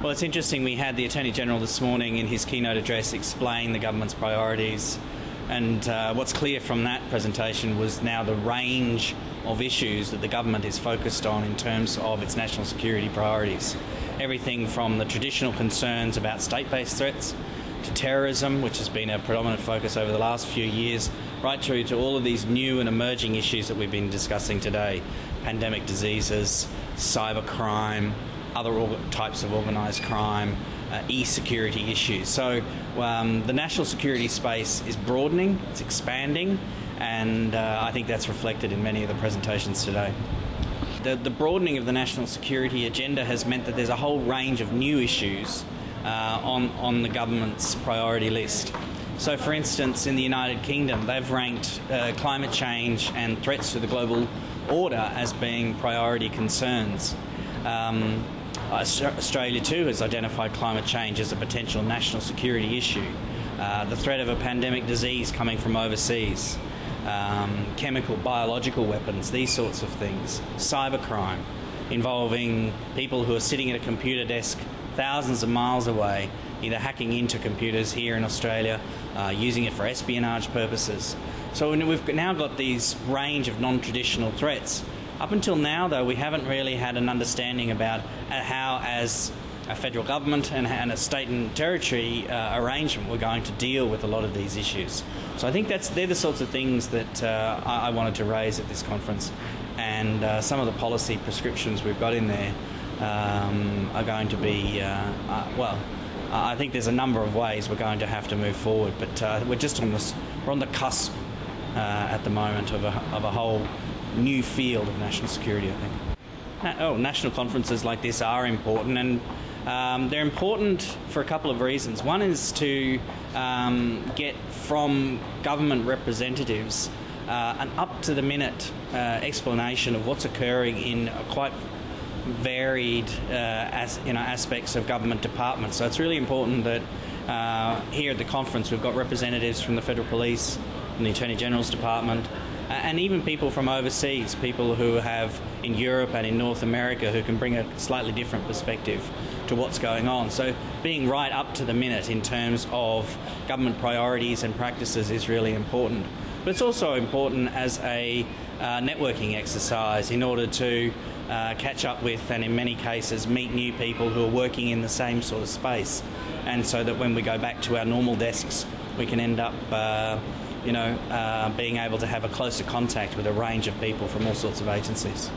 Well, it's interesting. We had the Attorney-General this morning in his keynote address explain the government's priorities, and what's clear from that presentation was now the range of issues that the government is focused on in terms of its national security priorities. Everything from the traditional concerns about state-based threats to terrorism, which has been a predominant focus over the last few years, right through to all of these new and emerging issues that we've been discussing today: pandemic diseases, cybercrime, other types of organised crime, e-security issues. So the national security space is broadening, it's expanding, and I think that's reflected in many of the presentations today. The broadening of the national security agenda has meant that there's a whole range of new issues on the government's priority list. So, for instance, in the United Kingdom, they've ranked climate change and threats to the global order as being priority concerns. Australia too has identified climate change as a potential national security issue. The threat of a pandemic disease coming from overseas, chemical, biological weapons, these sorts of things, cybercrime involving people who are sitting at a computer desk thousands of miles away, either hacking into computers here in Australia, using it for espionage purposes. So we've now got these range of non-traditional threats. Up until now, though, we haven't really had an understanding about how, as a federal government and a state and territory arrangement, we're going to deal with a lot of these issues. So I think they're the sorts of things that I wanted to raise at this conference, and some of the policy prescriptions we've got in there are going to be, I think there's a number of ways we're going to have to move forward, but we're on the cusp at the moment of a whole new field of national security, I think. National conferences like this are important, and they're important for a couple of reasons. One is to get from government representatives an up-to-the-minute explanation of what's occurring in a quite varied aspects of government departments. So it's really important that here at the conference we've got representatives from the Federal Police, from the Attorney-General's Department, and even people from overseas, people who have in Europe and in North America who can bring a slightly different perspective to what's going on. So being right up to the minute in terms of government priorities and practices is really important. But it's also important as a networking exercise in order to catch up with, and in many cases meet new people who are working in the same sort of space, and so that when we go back to our normal desks we can end up being able to have a closer contact with a range of people from all sorts of agencies.